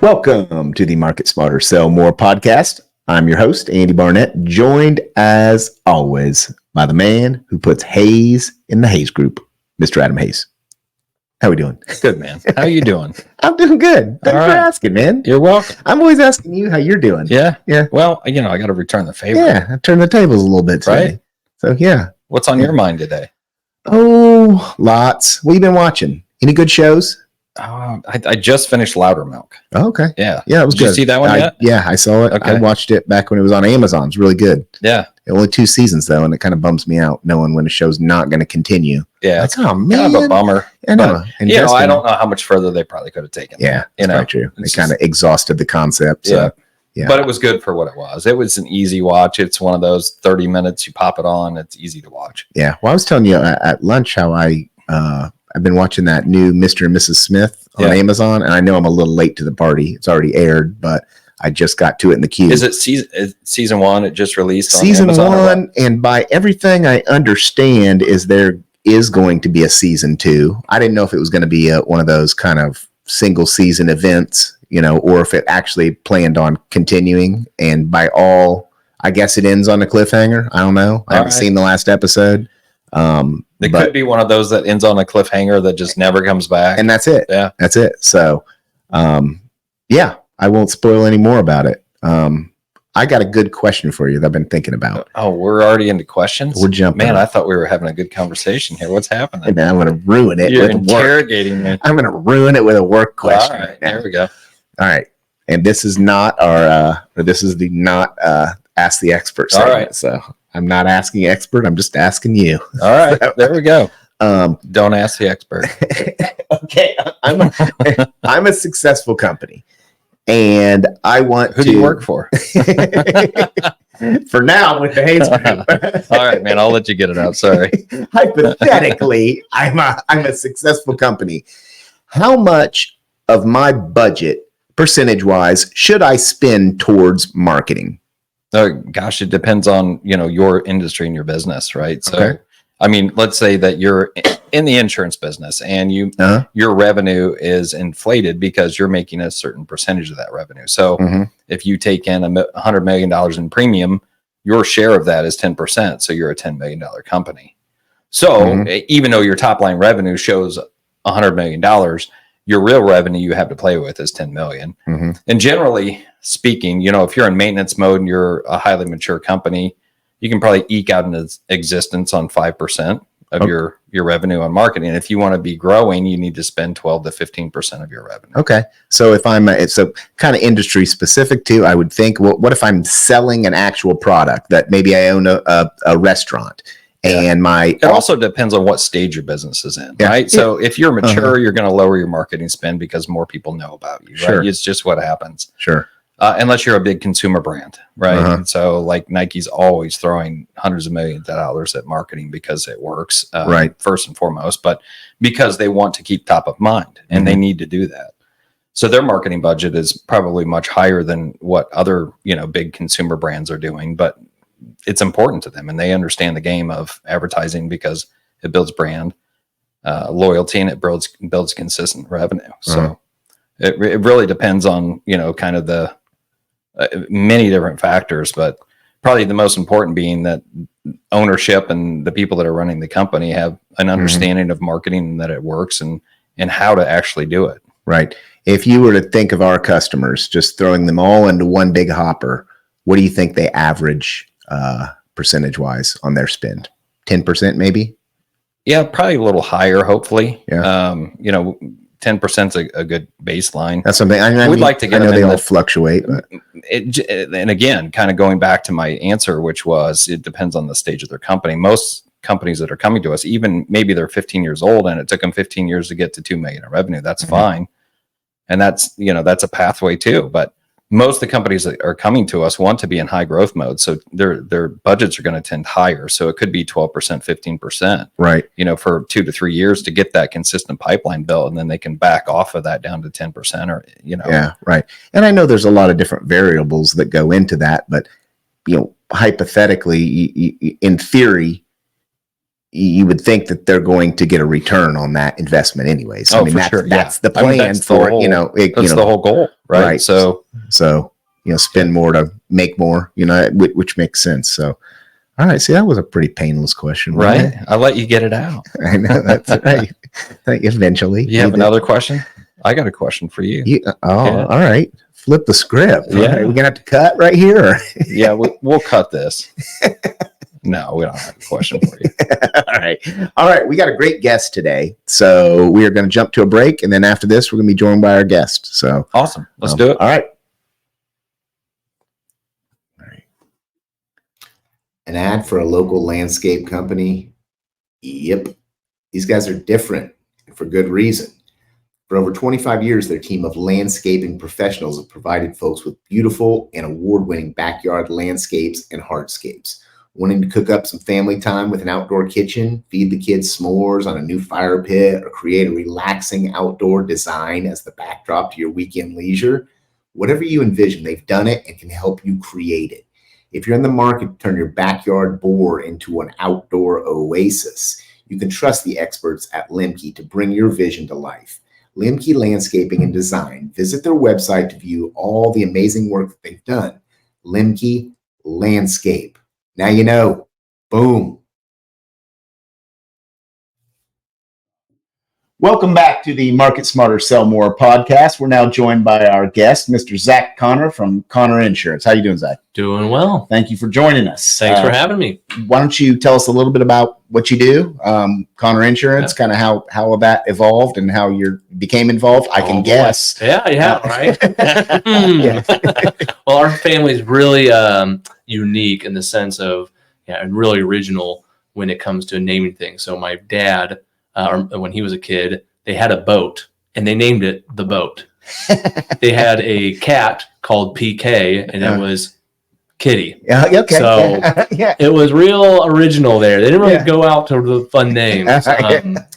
Welcome to the Market Smarter Sell More podcast. I'm your host, Andy Barnett, joined as always by the man who puts Hayes in the Hayes group, Mr. Adam Hayes. How we doing? Good, man. How you doing? I'm doing good. Thanks for asking, man. You're welcome. I'm always asking you how you're doing. Yeah. Yeah. Well, I got to return the favor. Yeah. I turned the tables a little bit today. Right? So, yeah. What's on your mind today? Oh, lots. What you been watching? Any good shows? I just finished Loudermilk. Oh, okay. Yeah. Yeah, it was Did good. you see that one yet? Yeah, I saw it. Okay. I watched it back when it was on Amazon. It's really good. Yeah. Only 2 seasons, though, and it kind of bums me out knowing when a show's not going to continue. Yeah. Like, oh, man. Kind of a bummer. I know. But, I don't know how much further they probably could have taken. Yeah, that's probably true. They kind of exhausted the concept. So, yeah. But it was good for what it was. It was an easy watch. It's one of those 30 minutes, you pop it on. It's easy to watch. Yeah. Well, I was telling you at lunch how I've been watching that new Mr. and Mrs. Smith on Amazon, and I know I'm a little late to the party. It's already aired, but I just got to it in the queue. Is it season 1? It just released on season Amazon 1, and by everything I understand, there is going to be a season 2. I didn't know if it was going to be one of those kind of single season events, or if it actually planned on continuing. And by all, I guess it ends on a cliffhanger. I don't know. I haven't seen the last episode. It could be one of those that ends on a cliffhanger that just never comes back. And that's it. Yeah. That's it. So, I won't spoil any more about it. I got a good question for you that I've been thinking about. Oh, we're already into questions? We're jumping. Man, I thought we were having a good conversation here. What's happening? And I'm going to ruin it. You're with interrogating me. I'm going to ruin it with a work question. All right, there we go. All right. And this is not not Ask the Expert segment. All right. So I'm not asking expert. I'm just asking you. All right. There we go. Don't ask the expert. Okay. I'm a successful company, and I want Who do you work for? For now, with the Hayes Group. All right, man. I'll let you get it out. Sorry. Hypothetically, I'm a successful company. How much of my budget, percentage-wise, should I spend towards marketing? Oh, gosh, it depends on, your industry and your business, right? So, okay. I mean, let's say that you're in the insurance business and your revenue is inflated because you're making a certain percentage of that revenue. So if you take in $100 million in premium, your share of that is 10%. So you're a $10 million company. So even though your top line revenue shows $100 million, your real revenue you have to play with is 10 million. And generally speaking, if you're in maintenance mode and you're a highly mature company, you can probably eke out an existence on 5% of your revenue on marketing. And if you want to be growing, you need to spend 12 to 15% of your revenue. Okay. So if it's a kind of industry specific too, I would think, well, what if I'm selling an actual product that maybe I own a restaurant? And it also depends on what stage your business is in, right? So if you're mature, you're going to lower your marketing spend because more people know about you, right? Sure. It's just what happens. Sure. Unless you're a big consumer brand, right? And so like Nike's always throwing hundreds of millions of dollars at marketing because it works, right? First and foremost, but because they want to keep top of mind and they need to do that. So their marketing budget is probably much higher than what other, big consumer brands are doing, but it's important to them and they understand the game of advertising because it builds brand loyalty and it builds consistent revenue. So it really depends on, kind of the many different factors, but probably the most important being that ownership and the people that are running the company have an understanding of marketing and that it works and how to actually do it. Right. If you were to think of our customers, just throwing them all into one big hopper, what do you think they average percentage wise on their spend? 10% maybe? Yeah, probably a little higher, hopefully. Yeah. 10% is a good baseline. That's something we'd like to get. I know they all fluctuate, but and again, kind of going back to my answer, which was it depends on the stage of their company. Most companies that are coming to us, even maybe they're 15 years old and it took them 15 years to get to 2 million in revenue. That's fine, and that's a pathway too. But most of the companies that are coming to us want to be in high growth mode. So their budgets are going to tend higher. So it could be 12%, 15%, right? For 2 to 3 years to get that consistent pipeline built. And then they can back off of that down to 10% or, Yeah, right. And I know there's a lot of different variables that go into that, but, hypothetically, in theory, you would think that they're going to get a return on that investment anyways. Oh, for sure. That's the plan that's for the whole, it. That's the whole goal, right? So spend more to make more, which makes sense. So, all right. See, that was a pretty painless question, right? I let you get it out. I know that's right. Eventually, you have another question? I got a question for you. All right. Flip the script. Yeah. Right? We're gonna have to cut right here. Or? Yeah, we'll cut this. No, we don't have a question for you. All right. We got a great guest today, so we are going to jump to a break, and then after this, we're going to be joined by our guest. So awesome. Let's do it. All right. An ad for a local landscape company. Yep. These guys are different, and for good reason. For over 25 years, their team of landscaping professionals have provided folks with beautiful and award-winning backyard landscapes and hardscapes. Wanting to cook up some family time with an outdoor kitchen, feed the kids s'mores on a new fire pit, or create a relaxing outdoor design as the backdrop to your weekend leisure? Whatever you envision, they've done it and can help you create it. If you're in the market to turn your backyard bore into an outdoor oasis, you can trust the experts at Lemke to bring your vision to life. Lemke Landscaping and Design. Visit their website to view all the amazing work that they've done. Lemke Landscape. Now you know. Boom. Welcome back to the Market Smarter, Sell More podcast. We're now joined by our guest, Mr. Zack Connor from Connor Insurance. How you doing, Zack? Doing well. Thank you for joining us. Thanks for having me. Why don't you tell us a little bit about what you do, Connor Insurance, kind of how that evolved and how you became involved? I can guess. Yeah, right. Well, our family is really unique in the sense of, and really original when it comes to naming things. So my dad, when he was a kid, they had a boat and they named it the boat. They had a cat called PK and it was Kitty. Yeah, okay. So it was real original there. They didn't really go out to the fun names.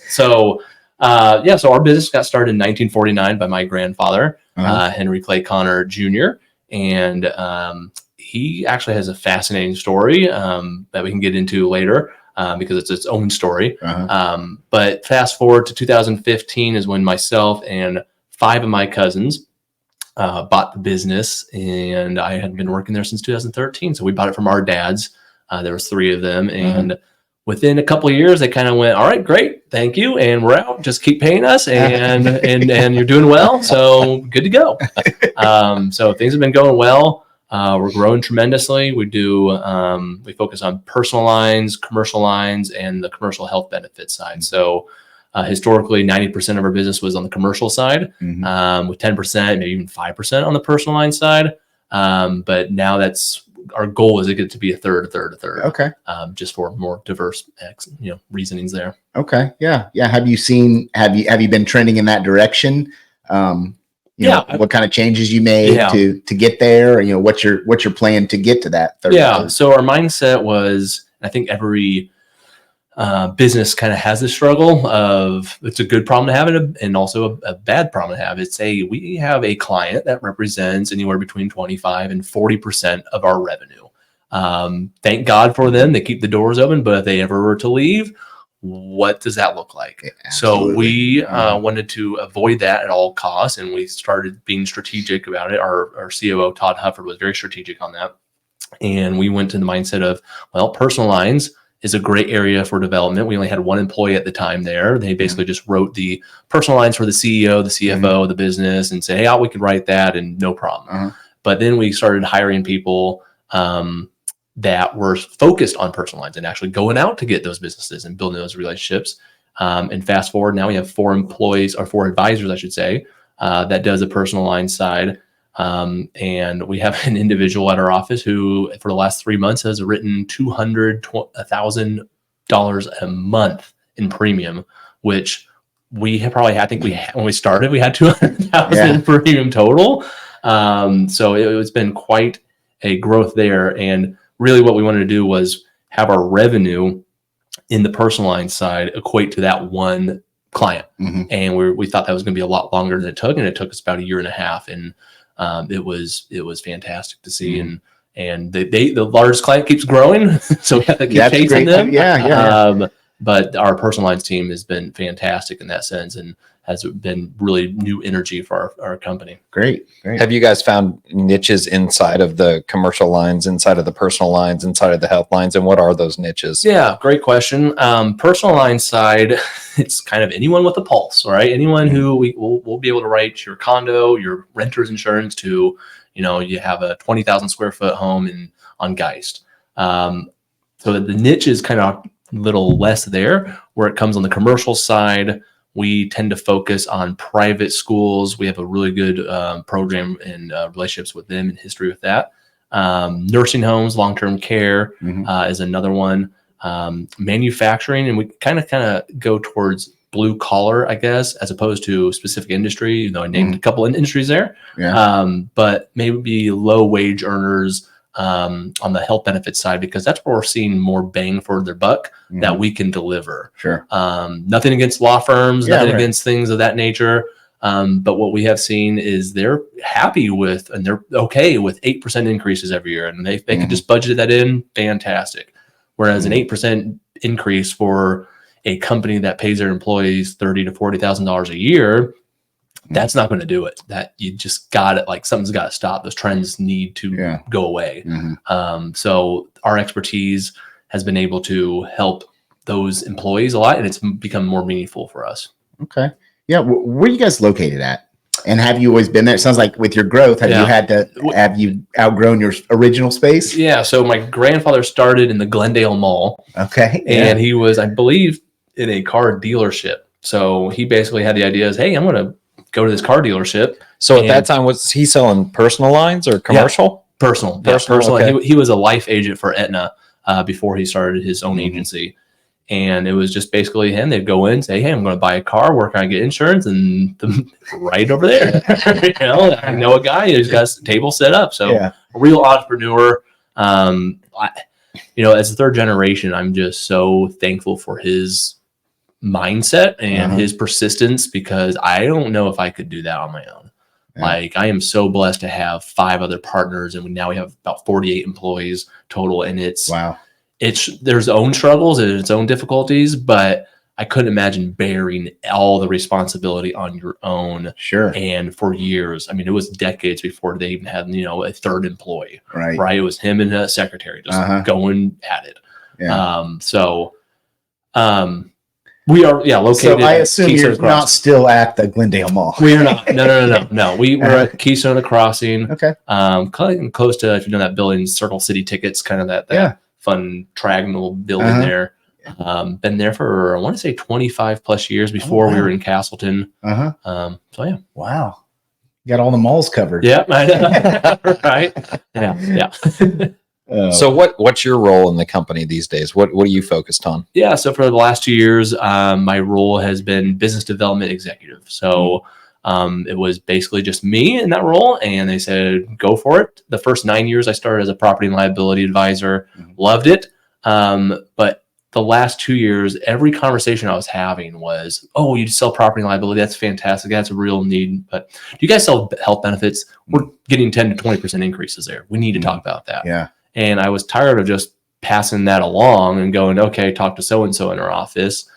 So our business got started in 1949 by my grandfather, Henry Clay Connor Jr. And he actually has a fascinating story that we can get into later. Because it's its own story. But fast forward to 2015 is when myself and 5 of my cousins bought the business, and I had been working there since 2013. So we bought it from our dads. There was 3 of them, and within a couple of years, they kind of went, "All right, great, thank you, and we're out. Just keep paying us, and you're doing well, so good to go." So things have been going well. We're growing tremendously. We focus on personal lines, commercial lines, and the commercial health benefit side. So historically, 90% of our business was on the commercial side, with 10%, maybe even 5% on the personal line side. But now our goal is to get it to be a third. Okay. Just for more diverse, reasonings there. Okay. Yeah. Have you been trending in that direction? What kind of changes you made to get there? What's your plan to get to that third? So our mindset was, I think every business kind of has this struggle of, it's a good problem to have and also a bad problem to have. We have a client that represents anywhere between 25 and 40% of our revenue. Thank God for them. They keep the doors open, but if they ever were to leave, what does that look like? So we wanted to avoid that at all costs, and we started being strategic about it. Our COO, Todd Hufford, was very strategic on that. And we went to the mindset of, personal lines is a great area for development. We only had 1 employee at the time there. They basically just wrote the personal lines for the CEO, the CFO, the business, and say, hey, we could write that and no problem. But then we started hiring people that were focused on personal lines and actually going out to get those businesses and building those relationships. And fast forward, now we have 4 employees, or 4 advisors, I should say, that does the personal line side. And we have an individual at our office who, for the last 3 months, has written $1,000 a month in premium, which we have probably had, I think when we started, we had 200,000 in premium total. So it's been quite a growth there. And really what we wanted to do was have our revenue in the personal line side equate to that 1 client. And we thought that was going to be a lot longer than it took. And it took us about 1.5 years. And it was fantastic to see. And the largest client keeps growing. So we have to keep chasing them. But our personal lines team has been fantastic in that sense and has been really new energy for our company. Great. Have you guys found niches inside of the commercial lines, inside of the personal lines, inside of the health lines? And what are those niches? Yeah, great question. Personal line side, it's kind of anyone with a pulse, right? Anyone who we'll be able to write your condo, your renter's insurance to, you have a 20,000 square foot home on Geist. So the niche is kind of a little less there. Where it comes on the commercial side, we tend to focus on private schools. We have a really good program and relationships with them and history with that. Nursing homes, long-term care is another one. Manufacturing, and we kind of go towards blue collar, I guess, as opposed to specific industry. I named a couple of industries there, but maybe low wage earners on the health benefits side, because that's where we're seeing more bang for their buck that we can deliver. Sure. Nothing against law firms, nothing against things of that nature. But what we have seen is they're happy with, and they're okay with 8% increases every year. And they can just budget that in. Fantastic. Whereas an 8% increase for a company that pays their employees $30,000 to $40,000 a year, that's not going to do it. That you just got it. Like something's got to stop. Those trends need to go away. So our expertise has been able to help those employees a lot, and it's become more meaningful for us. Okay. Yeah. Where are you guys located at? And have you always been there? It sounds like with your growth, have you outgrown your original space? Yeah. So my grandfather started in the Glendale Mall. Okay. And he was, I believe, in a car dealership. So he basically had the idea is, hey, I'm going to go to this car dealership. So at that time, was he selling personal lines or commercial? Yeah, personal. Okay. He was a life agent for Aetna before he started his own agency. And it was just basically him. They'd go in, say, hey, I'm going to buy a car. Where can I get insurance? And right over there. I know a guy who's got a table set up. So a real entrepreneur. As a third generation, I'm just so thankful for his mindset and his persistence, because I don't know if I could do that on my own. Like, I am so blessed to have 5 other partners, and now we have about 48 employees total. And there's own struggles and its own difficulties, but I couldn't imagine bearing all the responsibility on your own. Sure. And for years, I mean, it was decades before they even had, a third employee. Right. It was him and a secretary just going at it. Yeah. We are, located. So I assume you're not still at the Glendale Mall. We are not. No. We're at Keystone Crossing. Okay. Close to, if you know that building, Circle City Tickets, kind of that fun triangle building there. Been there for, I want to say 25 plus years before we were in Castleton. Wow. You got all the malls covered. Yeah. Right. Yeah. So what's your role in the company these days? What are you focused on? Yeah. So for the last 2 years, my role has been business development executive. So it was basically just me in that role, and they said, go for it. The first 9 years I started as a property and liability advisor, loved it. But the last 2 years, every conversation I was having was, oh, you sell property and liability. That's fantastic. That's a real need. But do you guys sell health benefits? We're getting 10 to 20% increases there. We need to talk about that. Yeah. And I was tired of just passing that along and going, okay, talk to so-and-so in our office,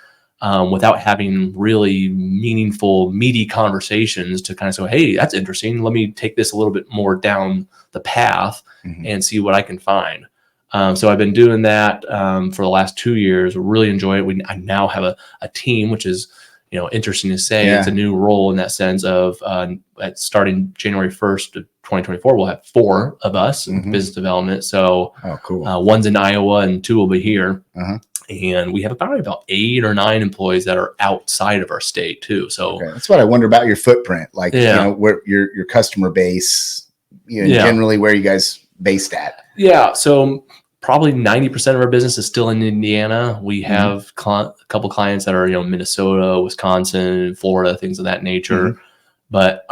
without having really meaningful, meaty conversations to kind of say, hey, that's interesting. Let me take this a little bit more down the path and see what I can find. So I've been doing that for the last 2 years. Really enjoy it. I now have a team, which is, interesting to say. It's a new role in that sense of starting January 1st of 2024, we'll have 4 of us in business development. So cool. One's in Iowa and 2 will be here. And we have probably about 8 or 9 employees that are outside of our state too. So that's what I wonder about your footprint. Like, where your customer base, generally where you guys based at. Yeah. So probably 90% of our business is still in Indiana. We have a couple clients that are, Minnesota, Wisconsin, Florida, things of that nature. But,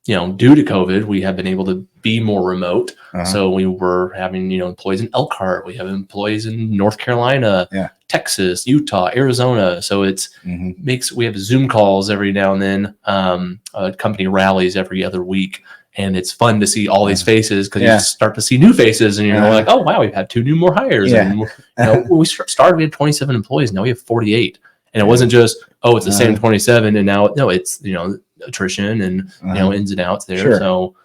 due to COVID, we have been able to be more remote. So we were having, employees in Elkhart. We have employees in North Carolina, Texas, Utah, Arizona. So it's we have Zoom calls every now and then, company rallies every other week. And it's fun to see all these faces because you start to see new faces, and you're like, oh wow, we've had 2 new more hires. And when we started, we had 27 employees. Now we have 48, and it wasn't just it's the same 27, and now it's attrition and ins and outs there. Sure. So,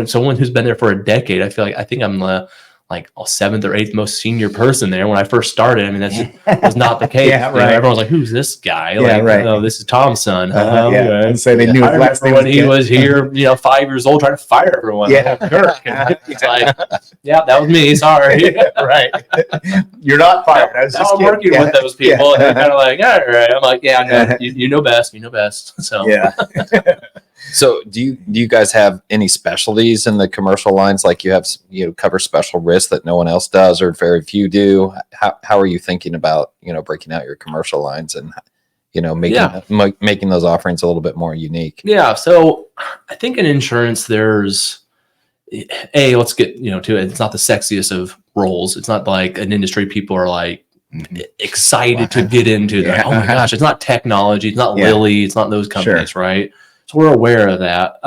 someone who's been there for a decade, I think I'm like a 7th or 8th most senior person there. When I first started, I mean, that was not the case. Everyone was like, "Who's this guy?" Oh, this is Tom's son. And so they knew I remember when he was here, 5 years old, trying to fire everyone. It's like, that was me. Sorry. Right. You're not fired. I was just I'm working with those people, and they're kind of like, all right. I'm like, no, you know best. You know best. So So do you guys have any specialties in the commercial lines? Like you cover special risks that no one else does or very few do. How are you thinking about, breaking out your commercial lines and, making those offerings a little bit more unique? Yeah. So I think in insurance, let's get, to it. It's not the sexiest of roles. It's not like an industry people are like excited to get into. Like, oh my gosh, it's not technology. It's not Lilly. It's not those companies. Right. So we're aware of that.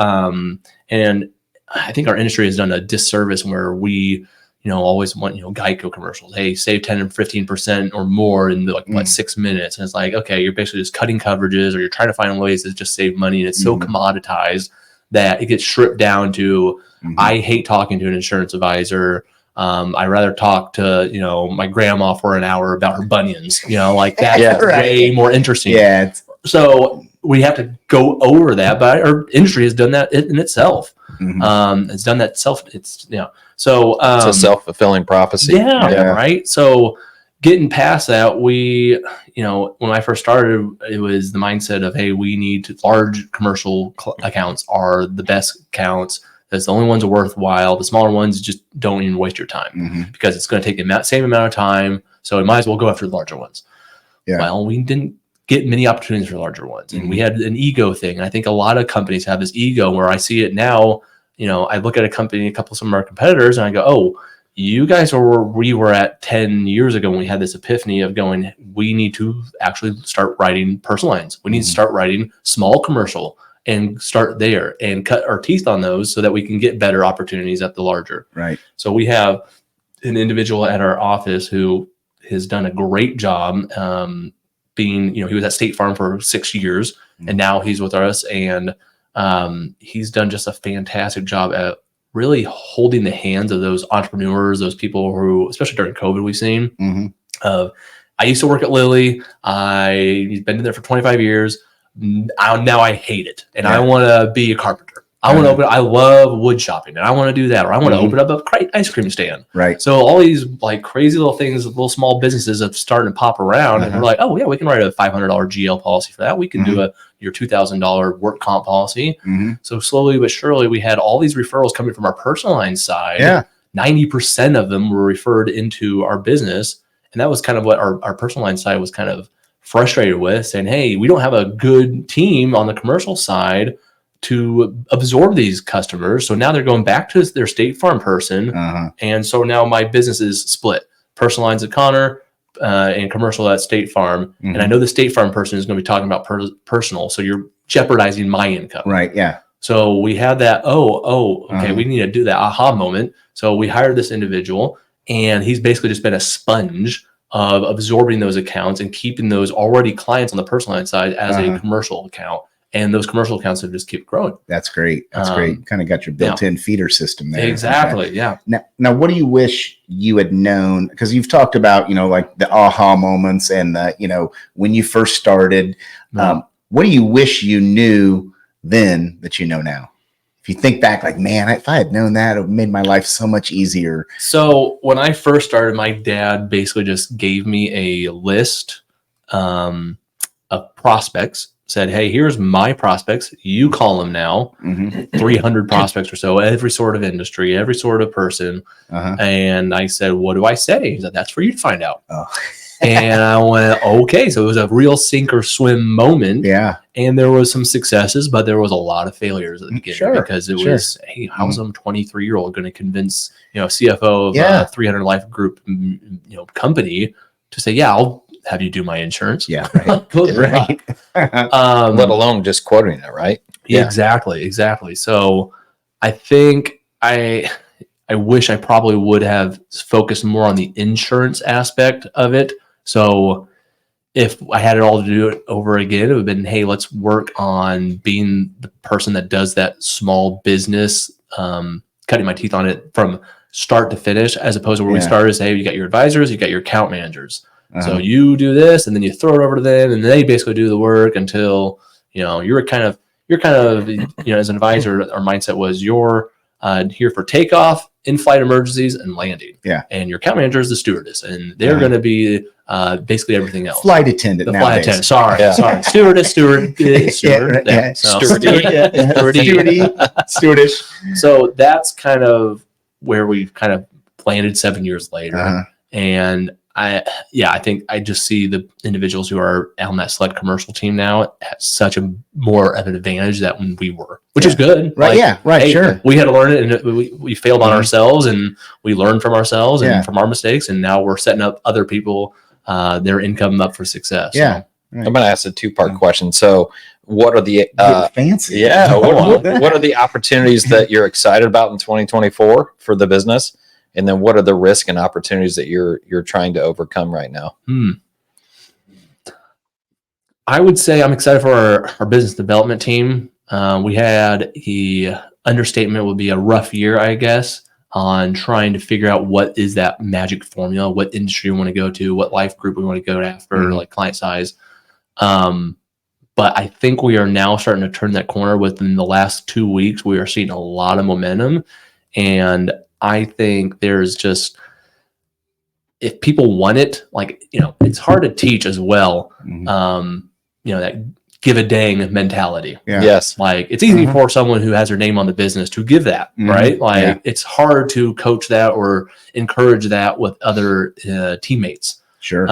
And I think our industry has done a disservice where we, always want, Geico commercials. Hey, save 10 and 15% or more in 6 minutes. And it's like, okay, you're basically just cutting coverages, or you're trying to find ways to just save money. And it's so commoditized that it gets stripped down to, I hate talking to an insurance advisor. I'd rather talk to, my grandma for an hour about her bunions, that's way more interesting. Yeah. So we have to go over that, but our industry has done that in itself. It's done that itself. It's so it's a self-fulfilling prophecy. Right. So getting past that, we, when I first started, it was the mindset of, hey, we need large commercial accounts are the best accounts. That's the only ones are worthwhile. The smaller ones just don't even waste your time because it's going to take the same amount of time. So we might as well go after the larger ones. Yeah. Well, we didn't get many opportunities for larger ones. And we had an ego thing. And I think a lot of companies have this ego where I see it now. I look at a company, some of our competitors, and I go, oh, you guys are where we were at 10 years ago when we had this epiphany of going, we need to actually start writing personal lines. We need to start writing small commercial and start there and cut our teeth on those so that we can get better opportunities at the larger. Right. So we have an individual at our office who has done a great job being, he was at State Farm for 6 years and now he's with us, and he's done just a fantastic job at really holding the hands of those entrepreneurs, those people who, especially during COVID, we've seen. I used to work at Lilly. I've been in there for 25 years. Now I hate it, and I want to be a carpenter. I want to open. I love wood shopping, and I want to do that, or I want to open up a ice cream stand. Right. So all these crazy little things, little small businesses have started to pop around, and we're like, oh yeah, we can write a $500 GL policy for that. We can do your $2,000 work comp policy. So slowly but surely, we had all these referrals coming from our personal line side. Yeah. 90% of them were referred into our business, and that was kind of what our personal line side was kind of frustrated with, saying, hey, we don't have a good team on the commercial side to absorb these customers. So now they're going back to their State Farm person. And so now my business is split. Personal lines at Connor and commercial at State Farm. And I know the State Farm person is going to be talking about personal. So you're jeopardizing my income. Right. Yeah. So we had that, okay, we need to do that aha moment. So we hired this individual, and he's basically just been a sponge of absorbing those accounts and keeping those already clients on the personal line side as a commercial account. And those commercial accounts have just kept growing. That's great. That's great. Kind of got your built-in feeder system there. Exactly. Okay. Yeah. Now, what do you wish you had known? Because you've talked about, the aha moments and when you first started. What do you wish you knew then that you know now? If you think back, man, if I had known that, it would have made my life so much easier. So when I first started, my dad basically just gave me a list of prospects. Said, hey, here's my prospects. You call them now. 300 prospects or so, every sort of industry, every sort of person. And I said, what do I say? He said, that's for you to find out. And I went, okay. So it was a real sink or swim moment. Yeah. And there was some successes, but there was a lot of failures at the beginning because it was, hey, how's some 23-year-old going to convince, CFO of a 300 life group, company to say, yeah, I'll have you do my insurance. Yeah. Right. Let alone just quoting it, right? Yeah, exactly. So I think I wish I probably would have focused more on the insurance aspect of it. So if I had it all to do it over again, it would have been, hey, let's work on being the person that does that small business, cutting my teeth on it from start to finish, as opposed to where we started to say, hey, you got your advisors, you got your account managers. So you do this, and then you throw it over to them, and they basically do the work until, you're kind of, as an advisor, our mindset was you're here for takeoff, in-flight emergencies, and landing. Yeah. And your account manager is the stewardess, and they're going to be basically everything else. Flight attendant. The nowadays. flight attendant. Sorry. Stewardess, steward. Stewardish. So that's kind of where we've kind of landed 7 years later. And I think I just see the individuals who are on that select commercial team now have such a more of an advantage that when we were, which is good. Right. Hey, Sure. We had to learn it, and we failed on ourselves, and we learned from ourselves and from our mistakes. And now we're setting up other people, their income up for success. Yeah. So. I'm going to ask a two-part question. So what are the fancy? Yeah. What are the opportunities that you're excited about in 2024 for the business? And then what are the risks and opportunities that you're trying to overcome right now? I would say I'm excited for our business development team. We had a understatement would be a rough year, I guess, on trying to figure out what is that magic formula, what industry we want to go to, what life group we want to go after, like client size. But I think we are now starting to turn that corner. Within the last 2 weeks, we are seeing a lot of momentum. And I think there's just, if people want it, it's hard to teach as well. That give a dang mentality. Yeah. Yes. It's easy for someone who has their name on the business to give that, right? It's hard to coach that or encourage that with other teammates. Sure.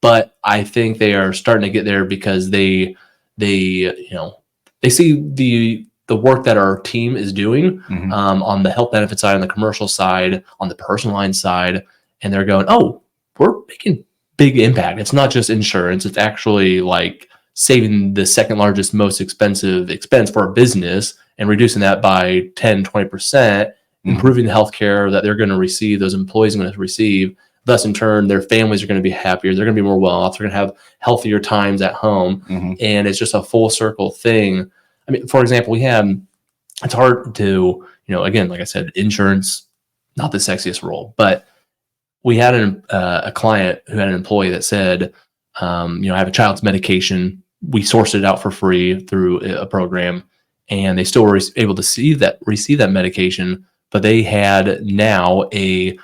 But I think they are starting to get there because they see the work that our team is doing on the health benefit side, on the commercial side, on the personal line side, and they're going, oh, we're making big impact. It's not just insurance. It's actually saving the second largest, most expensive expense for a business and reducing that by 10, 20%, improving the healthcare that they're going to receive, those employees are going to receive. Thus, in turn, their families are going to be happier. They're going to be more well off. They're going to have healthier times at home. And it's just a full circle thing. I mean, for example, it's hard to, again, like I said, insurance, not the sexiest role, but we had a client who had an employee that said, I have a child's medication. We sourced it out for free through a program, and they still were able to receive that medication, but they had now a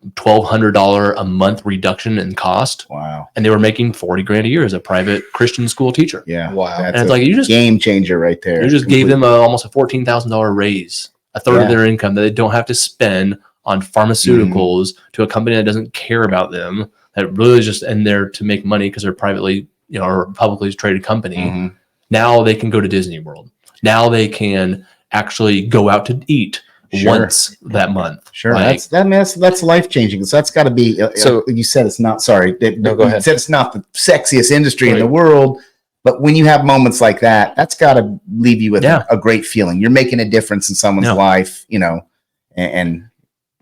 $1,200 a month reduction in cost. Wow. And they were making $40,000 a year as a private Christian school teacher. Yeah. Wow. That's and it's you just game changer right there. You just gave them almost a $14,000 raise, a third of their income that they don't have to spend on pharmaceuticals to a company that doesn't care about them, that really is just in there to make money because they're privately, or publicly traded company. Now they can go to Disney World. Now they can actually go out to eat once that month. Sure. That's life changing. So that's got to be, so you said it's not, sorry. No, go ahead. You said it's not the sexiest industry in the world, but when you have moments like that, that's got to leave you with a great feeling. You're making a difference in someone's life, and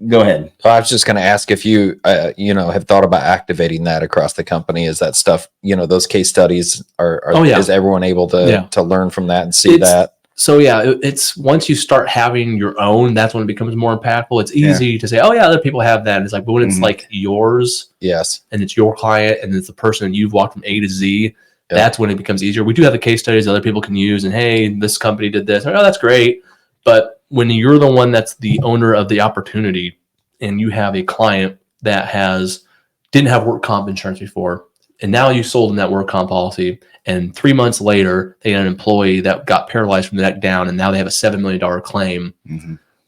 go ahead. I was just going to ask if you, have thought about activating that across the company. Is that stuff, those case studies is everyone able to learn from that and see that? So it's once you start having your own, that's when it becomes more impactful. It's easy to say, oh yeah, other people have that. And it's but when it's yours, yes, and it's your client and it's the person you've walked from A to Z, that's when it becomes easier. We do have the case studies other people can use, and hey, this company did this. Oh, that's great. But when you're the one that's the owner of the opportunity, and you have a client that didn't have work comp insurance before, and now you sold them that work comp policy, and 3 months later, they had an employee that got paralyzed from the neck down, and now they have a $7 million claim,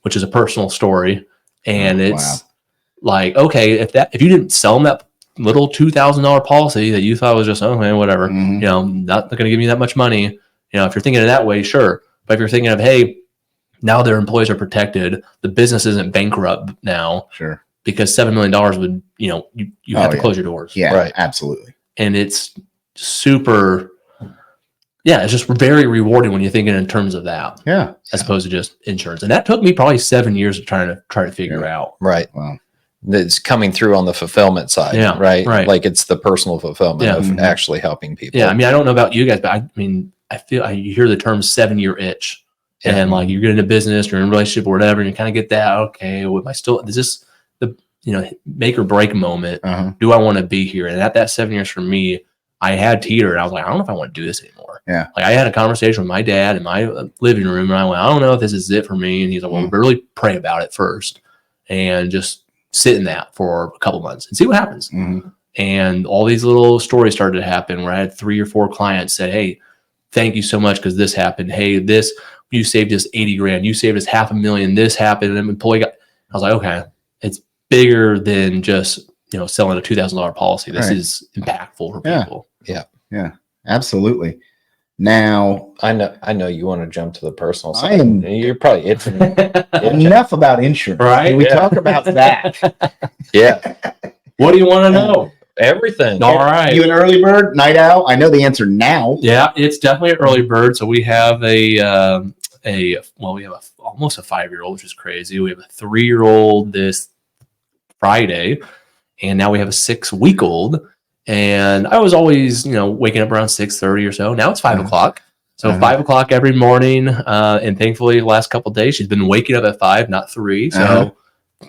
which is a personal story. And it's okay, if you didn't sell them that little $2,000 policy that you thought was just, oh man, whatever, not going to give you that much money. If you're thinking of that way, sure. But if you're thinking of, hey, now their employees are protected, the business isn't bankrupt now. Sure. Because $7 million would, you have to close your doors. Yeah, right. Absolutely. And it's super, yeah, it's just very rewarding when you're thinking in terms of that. Yeah. As opposed to just insurance. And that took me probably 7 years of trying to figure out. Right. Wow. It's coming through on the fulfillment side. Yeah, Right. right. Like it's the personal fulfillment Yeah. of actually helping people. Yeah. I mean, I don't know about you guys, but I mean, I feel you hear the term 7-year itch. Yeah. And like you're getting a business or in a relationship or whatever, and you kind of get that, okay, well, am I still, is this the, make or break moment? Do I want to be here? And at that 7 years for me, I had teetered. I was like, I don't know if I want to do this anymore. Yeah. Like I had a conversation with my dad in my living room, and I went, I don't know if this is it for me. And he's like, well, really pray about it first and just sit in that for a couple months and see what happens. And all these little stories started to happen where I had 3 or 4 clients say, hey, thank you so much because this happened. Hey, you saved us $80,000. You saved us $500,000. This happened. And employee I was like, okay, it's bigger than just, selling a $2,000 policy. This is impactful for people. Yeah, absolutely. Now, I know you want to jump to the personal I am. You're probably itching. Enough about insurance. Right? Can we talk about that? Yeah. What do you want to know? Everything. All right. You an early bird, night owl? I know the answer now. Yeah, it's definitely an early bird. So we have we have almost a 5-year-old, which is crazy. We have a 3-year-old this Friday, and now we have a 6-week-old. And I was always, waking up around 6:30 or so. Now it's 5 o'clock. So 5 o'clock every morning. And thankfully, the last couple of days, she's been waking up at 5, not 3. So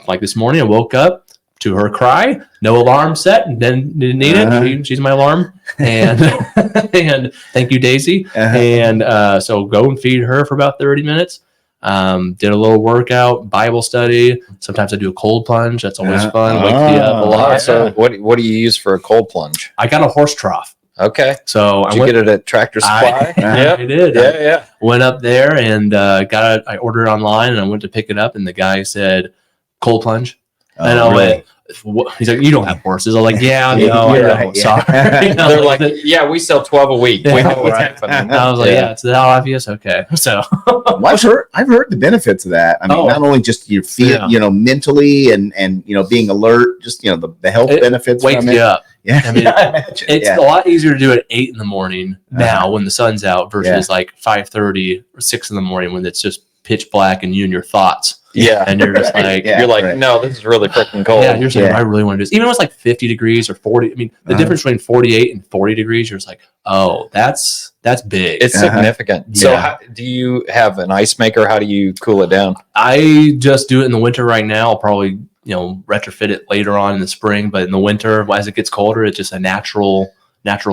like this morning, I woke up to her cry, no alarm set, and then didn't need it. She's my alarm. And and thank you, Daisy. And so go and feed her for about 30 minutes. Did a little workout, Bible study. Sometimes I do a cold plunge. That's always fun. Wake me up a lot. So what do you use for a cold plunge? I got a horse trough. Okay. So Did you get it at Tractor Supply? I did. Yeah. Went up there and I ordered it online, and I went to pick it up, and the guy said, cold plunge. And I went, he's like, you don't have horses. I'm like, yeah, no, I know. Sorry. They're like, yeah, we sell 12 a week. We know what's happening. I was like, yeah, it's that obvious. Okay. So well, I've heard the benefits of that. I mean, not only just your feel, mentally and being alert, just the health benefits. Wakes you up. Yeah. I mean, it's a lot easier to do it at 8 in the morning now when the sun's out versus like 5:30 or 6 in the morning when it's just pitch black and you and your thoughts. Yeah. And you're just like, no, this is really freaking cold. Yeah, you're saying, I really want to do this. Even if it's like 50 degrees or 40. I mean, the difference between 48 and 40 degrees, you're just like, oh, that's big. It's significant. So do you have an ice maker? How do you cool it down? I just do it in the winter right now. I'll probably, retrofit it later on in the spring. But in the winter, as it gets colder, it's just a natural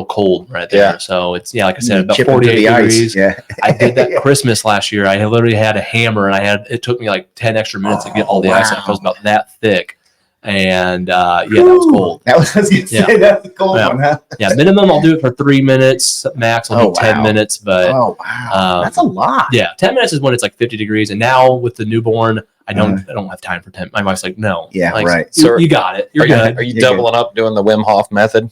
cold right there. Yeah. So it's, like I said, about 48 degrees. Yeah. I did that Christmas last year. I literally had a hammer, and it took me like 10 extra minutes to get all the ice out. It was about that thick. And that was cold. That was, I was going to say, that's a cold one, huh? Yeah, minimum I'll do it for 3 minutes. Max I'll do 10 minutes. But that's a lot. Yeah, 10 minutes is when it's like 50 degrees. And now with the newborn, I don't have time for 10. My wife's like, no. Yeah, like, right. So you got it. You're good. Are you doubling up doing the Wim Hof method?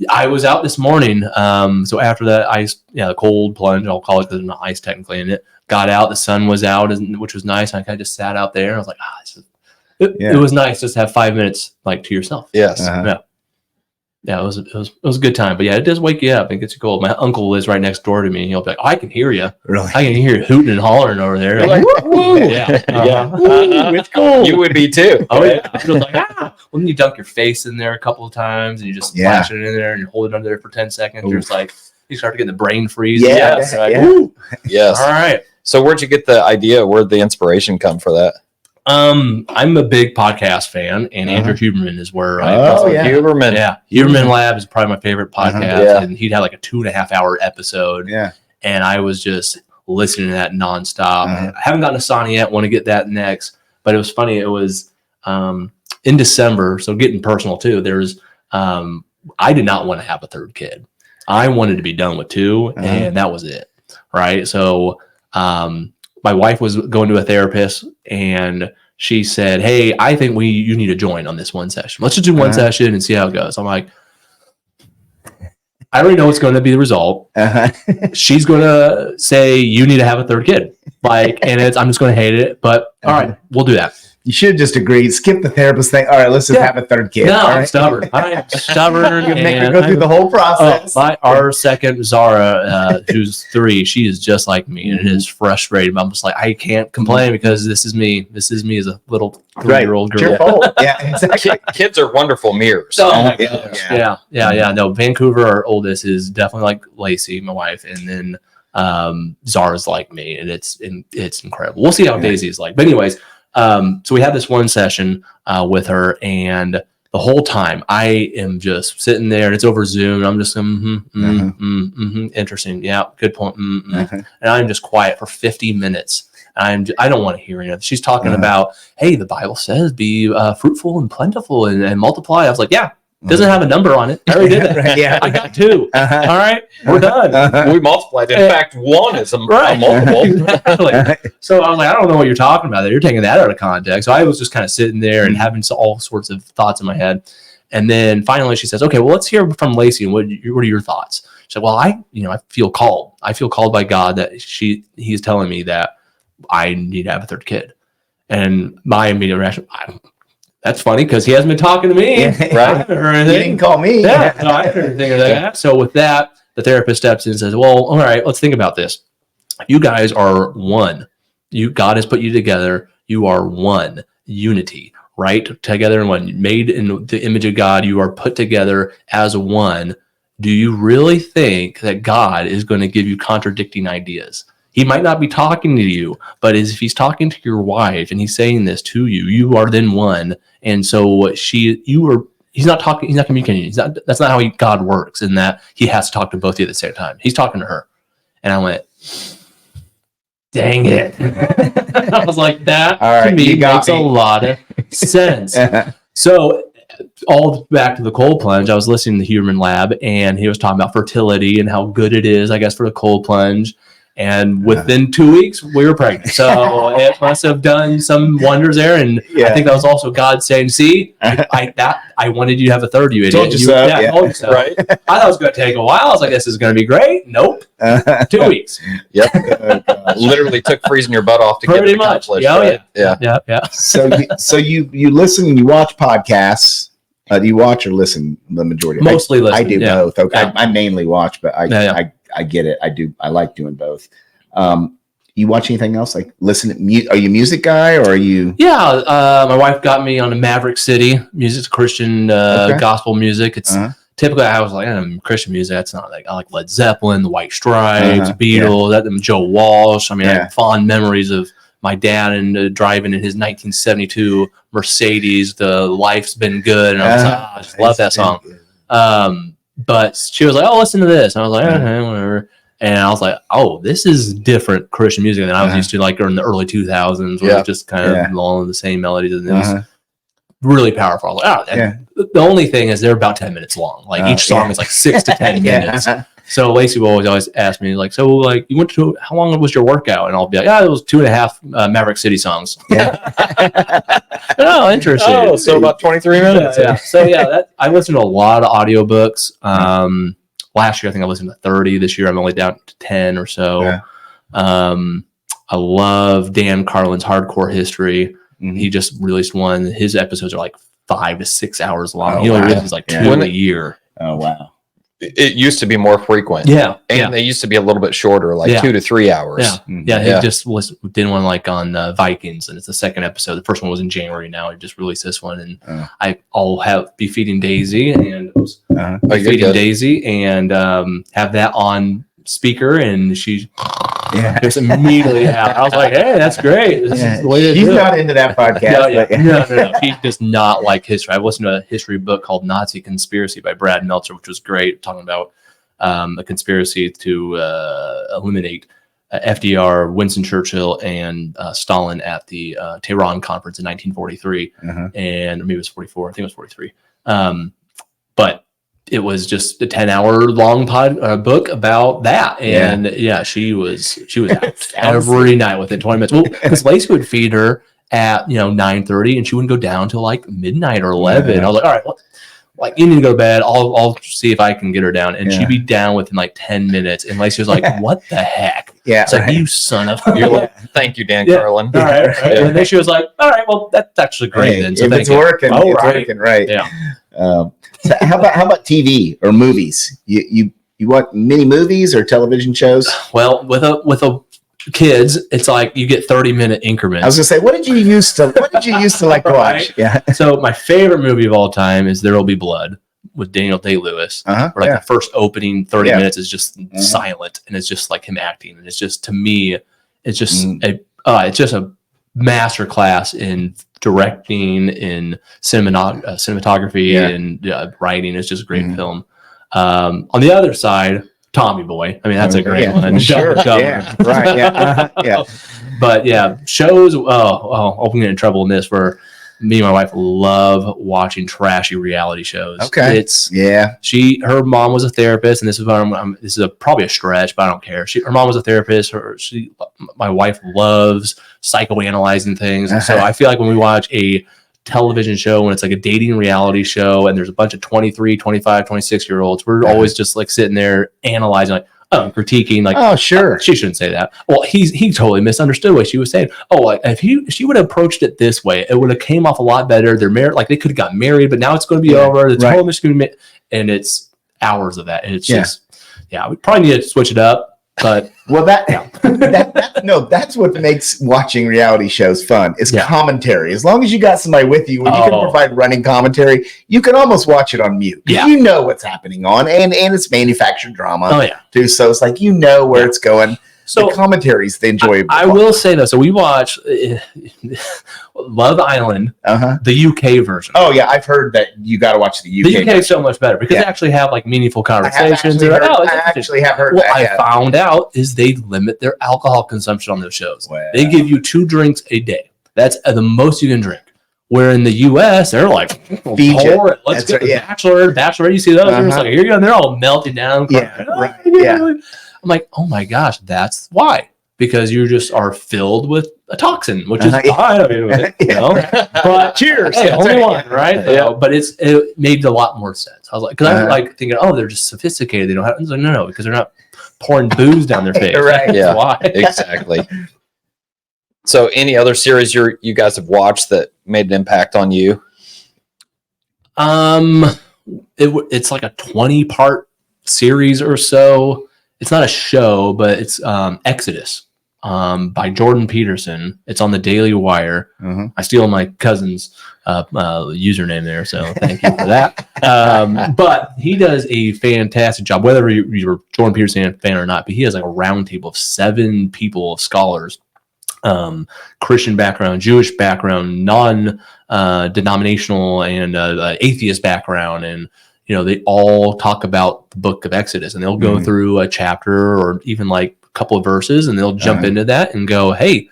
I was out this morning. So after that ice, the cold plunge, I'll call it, there's no ice technically in it. Got out, the sun was out, which was nice. And I kind of just sat out there, and I was like, it was nice just to have 5 minutes like to yourself. Yes. Yeah, it was a good time. But yeah, it does wake you up and gets you cold. My uncle lives right next door to me. He'll be like, I can hear you. Really? I can hear you hooting and hollering over there. You're like, woo! Yeah. It's cold. You would be too. Oh yeah. It was like, well, then you dunk your face in there a couple of times and you just splash it in there and you hold it under there for 10 seconds. You're just like, you start to get the brain freeze. Yes. Yes. All right. So where'd you get the idea? Where'd the inspiration come for that? I'm a big podcast fan, and Andrew Huberman is where Huberman. Yeah. Huberman Lab is probably my favorite podcast, and he'd have like a 2.5 hour episode. Yeah. And I was just listening to that nonstop. I haven't gotten a Sony yet, want to get that next. But it was funny. It was in December, so getting personal too. There's I did not want to have a third kid. I wanted to be done with 2, and that was it. Right. So my wife was going to a therapist, and she said, hey, I think you need to join on this one session. Let's just do one session and see how it goes. I'm like, I already know what's going to be the result. She's going to say, you need to have a third kid. I'm just going to hate it. But all right, we'll do that. You should have just agreed. Skip the therapist thing. All right, let's just have a third kid. No, I'm right? stubborn. I'm stubborn. You make her go through the whole process. Our second Zara, who's 3, she is just like me, and it is frustrating. I'm just like, I can't complain because this is me. This is me as a little 3-year-old girl. It's your fault. Yeah, exactly. Kids are wonderful mirrors. Oh, yeah. No, Vancouver, our oldest, is definitely like Lacey, my wife, and then Zara's like me, and it's incredible. We'll see how Daisy is like. But anyways, so we had this one session with her, and the whole time I am just sitting there, and it's over Zoom, and I'm just interesting. Yeah, good point. And I'm just quiet for 50 minutes. I don't want to hear anything. She's talking about, hey, the Bible says be fruitful and plentiful and multiply. I was like, yeah. Doesn't have a number on it. I already did that. Right, yeah. I got 2. All right, we're done. We multiplied. In fact, 1 is a multiple. Exactly. So I was like, I don't know what you're talking about there. You're taking that out of context. So I was just kind of sitting there and having all sorts of thoughts in my head. And then finally she says, okay, well, let's hear from Lacey. What are your thoughts? She said, well, I feel called. I feel called by God that he's telling me that I need to have a 3rd kid. And my immediate reaction, that's funny because he hasn't been talking to me, right? I haven't heard anything. He didn't call me. Yeah, no, I haven't heard anything of that. So with that, the therapist steps in and says, well, all right, let's think about this. You guys are one. God has put you together. You are one. Unity, right? Together in one. Made in the image of God. You are put together as one. Do you really think that God is going to give you contradicting ideas? He might not be talking to you, but if he's talking to your wife and he's saying this to you, you are then one. And so he's not communicating. That's not how God works, in that he has to talk to both of you at the same time. He's talking to her. And I went, dang it. I was like, that to me makes a lot of sense. So all back to the cold plunge, I was listening to the Human Lab, and he was talking about fertility and how good it is, I guess, for the cold plunge. And within 2 weeks, we were pregnant. So it must have done some wonders there. And I think that was also God saying, see, I wanted you to have a 3rd, you idiot. Told you so. Yeah, told you so. Right? I thought it was going to take a while. I was like, this is going to be great. Nope. 2 weeks. Yep. Literally took freezing your butt off to get it accomplished. Yeah. So you listen and you watch podcasts. Do you watch or listen the majority? Mostly listen. I do both. Okay. Yeah. I mainly watch, but I get it. I like doing both. You watch anything else? Like listen, are you a music guy or are you? Yeah. My wife got me on the Maverick City music. It's Christian gospel music. It's typically I was like, Christian music. That's not like, I like Led Zeppelin, the White Stripes, Beatles, Joe Walsh. I mean, I have fond memories of my dad and driving in his 1972 Mercedes. The Life's Been Good. And I was like, I just love that song. But she was like, oh, listen to this. And I was like, okay, whatever. And I was like, oh, this is different Christian music than I was used to, like in the early 2000s, where it was just kind of all the same melodies. And it was really powerful. I was like, the only thing is they're about 10 minutes long. Like each song is like 6 to 10 minutes. So Lacey will always ask me, like, so like you went to, how long was your workout? And I'll be like, it was 2.5 Maverick City songs. Oh, interesting. Oh, so about 23 minutes. So I listened to a lot of audiobooks. Last year, I think I listened to 30. This year, I'm only down to 10 or so. I love Dan Carlin's Hardcore History. He just released one. His episodes are like 5 to 6 hours long. He only releases like 2 a year. Oh, wow. It used to be more frequent. And they used to be a little bit shorter, like 2 to 3 hours. He just did one like on Vikings, and it's the second episode. The first one was in January. Now he just released this one, and I'll be feeding Daisy and Daisy and have that on speaker, and she just immediately I was like, hey, that's great. This is the way to She's do it. not into that podcast. No. She does not like history. I listened to a history book called Nazi Conspiracy by Brad Meltzer, which was great, talking about a conspiracy to eliminate FDR, Winston Churchill, and Stalin at the Tehran conference in 1943. And maybe it was 44. I think it was 43. But it was just a 10-hour long book about that. And she was out every night within 20 minutes. Well, because Lacey would feed her at 9:30, and she wouldn't go down till like midnight or 11. I was like, all right, like, you need to go to bed. I'll see if I can get her down. And she'd be down within like 10 minutes. And Lacey was like, what the heck? Yeah. It's like, you son of You're like, thank you, Dan Carlin. All right. And then she was like, all right, well, that's actually great then. So if it's working, it's working, right? Yeah. So how about TV or movies? You want mini movies or television shows? Well, with a kids, it's like you get 30-minute increments. I was gonna say, what did you used to like to watch? Right? Yeah. So my favorite movie of all time is There Will Be Blood with Daniel Day-Lewis. Where like the first opening 30 minutes is just silent, and it's just like him acting, and it's just, to me, it's just it's just a master class in directing, in cinematography, and writing. It's just a great film. On the other side, Tommy Boy. I mean, that's a great one. Sure. Yeah. Right. Yeah. Yeah. But yeah, shows. I'm getting in trouble in this. Where me and my wife love watching trashy reality shows. Okay. Her mom was a therapist, and this is probably a stretch, but I don't care. Her mom was a therapist. My wife loves psychoanalyzing things, and so I feel like when we watch a television show, when it's like a dating reality show and there's a bunch of 23, 25, 26-year-olds, we're always just like sitting there analyzing, like, critiquing, like, oh, sure, she shouldn't say that. Well, he totally misunderstood what she was saying. If she would have approached it this way, it would have came off a lot better. They're married, like they could have got married, but now it's going to be over. The home is going to be, and it's hours of that. And it's just, we probably need to switch it up. But that's what makes watching reality shows fun. Is commentary. As long as you got somebody with you, when you can provide running commentary, you can almost watch it on mute. You know what's happening on, and it's manufactured drama too. So it's like where it's going. So the commentary's the enjoyable. I will say though, so we watch Love Island, the UK version. Oh yeah, I've heard that you got to watch the UK. The UK is so much better because they actually have like meaningful conversations. I actually have heard. What I found out is they limit their alcohol consumption on those shows. Wow. They give you 2 drinks a day. That's the most you can drink. Where in the U.S. they're like, let's get the Bachelor. You see those? They're just like, here you go. And they're all melting down. I'm like, oh my gosh, that's why. Because you just are filled with a toxin, which is fine. I mean, but cheers. Hey, only one, right? But it made a lot more sense. I was like, because I was like thinking, they're just sophisticated. They don't have. I was like, no, because they're not pouring booze down their face. Right? That's why. Exactly. So, any other series you guys have watched that made an impact on you? It's like a 20-part series or so. It's not a show, but it's Exodus by Jordan Peterson. It's on the Daily Wire. I steal my cousin's username there, so thank you for that. But he does a fantastic job, whether you're a Jordan Peterson fan or not. But he has like a roundtable of 7 people, scholars, Christian background, Jewish background, non-denominational, and atheist background, and they all talk about the book of Exodus, and they'll go through a chapter or even like a couple of verses, and they'll jump into that and go, hey,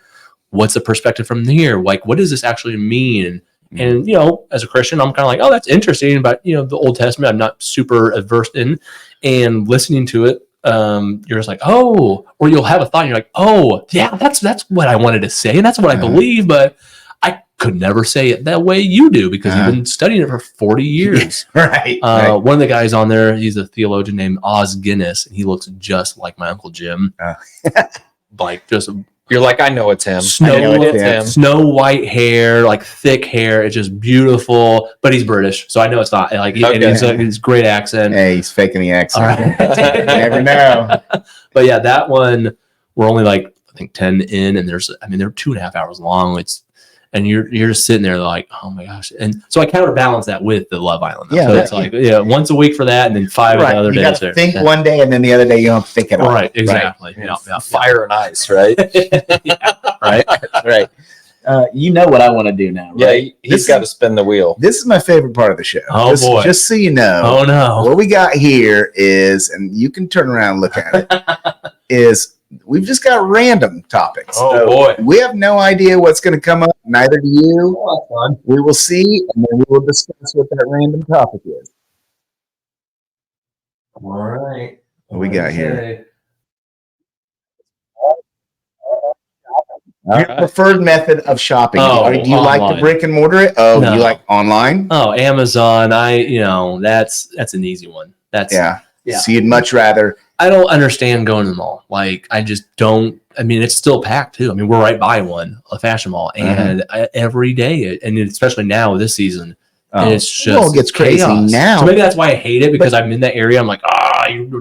what's the perspective from here? Like, what does this actually mean? And, as a Christian, I'm kind of like, oh, that's interesting. But, the Old Testament, I'm not super averse in, and listening to it, you're just like, oh, or you'll have a thought and you're like, oh, yeah, that's what I wanted to say. And that's what I believe, but I could never say it that way you do because you've been studying it for 40 years. Right. One of the guys on there, he's a theologian named Oz Guinness, and he looks just like my Uncle Jim. Like just you're like, I know it's him. Snow white hair, like thick hair. It's just beautiful, but he's British, so I know it's not. Like, and he's great accent. Hey, he's faking the accent. Right. You never know. But yeah, that one, we're only like, I think 10 in, and they're 2.5 hours long. And you're just sitting there like, oh my gosh. And so I counterbalance that with the Love Island. Yeah, so it's like, once a week for that, and then 5 the other days. You think one day, and then the other day you don't think at all. Right, exactly. Right. Yeah. Fire and ice, right? Right. Right. You know what I want to do now, right? Yeah, he's got to spin the wheel. This is my favorite part of the show. Oh, boy. Just so you know. Oh, no. What we got here is, and you can turn around and look at it, is we've just got random topics. Oh, boy. We have no idea what's going to come up. Neither do you. We will see, and then we will discuss what that random topic is. All right. What we got here? Your preferred method of shopping. Oh, Do you like the online. brick and mortar it? Oh, No. you like online? Oh, Amazon. That's an easy one. Yeah. So you'd much rather. I don't understand going to the mall. Like, I just don't. I mean, it's still packed too. I mean, we're right by a fashion mall, and every day, and especially now this season, it's just it gets crazy chaos. now. So maybe that's why I hate it, because I'm in that area. I'm like,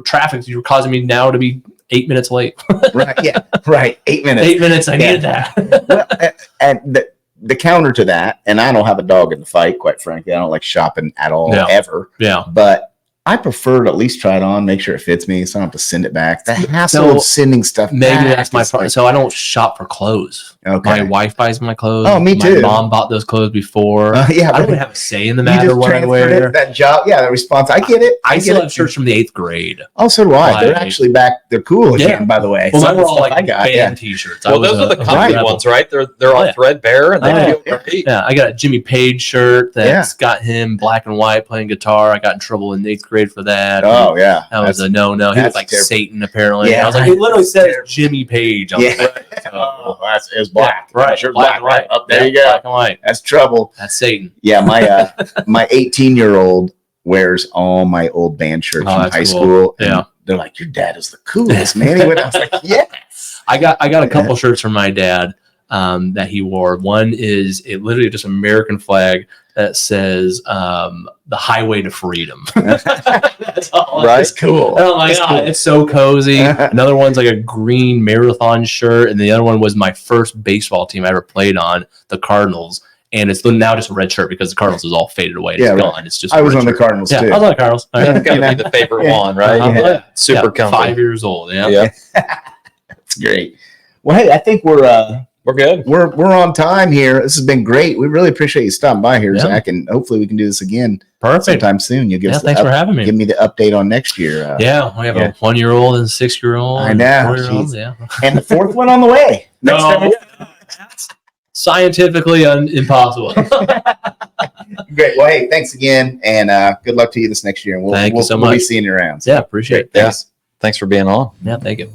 traffic. You're causing me now to be 8 minutes late. Right. Yeah. Right. 8 minutes. 8 minutes. I needed that. Well, and the counter to that, and I don't have a dog in the fight, quite frankly. I don't like shopping at all, ever. Yeah. But I prefer to at least try it on, make sure it fits me, so I don't have to send it back. The hassle of sending stuff Maybe back, that's my problem. So I don't shop for clothes. Okay. My wife buys my clothes. Oh, me too. My mom bought those clothes before. Yeah, I don't even have a say in the you matter just what I wear. that job. Yeah, the response. I get it. I get still it. have shirts from the 8th grade. Oh, so do I. They're Like- actually back. They're cool again, Yeah. by the way. Well, Some mine were of the all stuff like I got. band t-shirts. Well, those are the comfy ones, right? They're all threadbare and they feel great. Yeah, I got a Jimmy Page shirt that's got him black and white playing guitar. I got in trouble in 8th grade for that. Oh yeah, That was a no-no. He was that's like terrible. Satan, apparently. Yeah, I was like, right. he literally says Terrible. Jimmy Page on Yeah. the front. So, Oh, it's black. right, Sure, black and white. Up there Yeah, you go. Black and white. That's trouble. That's Satan. Yeah, my 18-year-old wears all my old band shirts Oh, from that's high cool. school. And Yeah. they're like, your dad is the coolest, man. He went, I was like, yes. I got a couple shirts from my dad that he wore. One is literally just American flag that says the highway to freedom. That's all. Right? It's cool. And I'm like, That's cool. it's so cozy. Another one's like a green marathon shirt, and the other one was my first baseball team I ever played on, the Cardinals. And it's now just a red shirt because the Cardinals is all faded away. It's gone. It's just. I was red on the shirt. Cardinals Yeah, too. I was on the Cardinals. That's got to be the favorite one, right? Uh-huh. Super comfy. 5 years old. Yeah. Yeah. That's great. Well, hey, I think we're good. we're on time here. This has been great. We really appreciate you stopping by here, Yeah. Zach, and hopefully we can do this again Perfect. sometime soon. You'll give Yeah, us thanks for having me. give me the update on next year. Yeah, we have a 1-year-old and 6-year-old. I and know, 4-year-old. jeez. Yeah. And the fourth one on the way. Next time. Scientifically impossible. Great. Well, hey, thanks again, and good luck to you this next year. And Thank you so We'll be much. seeing you around. Yeah, appreciate it. Yeah. Thanks for being on. Yeah, thank you.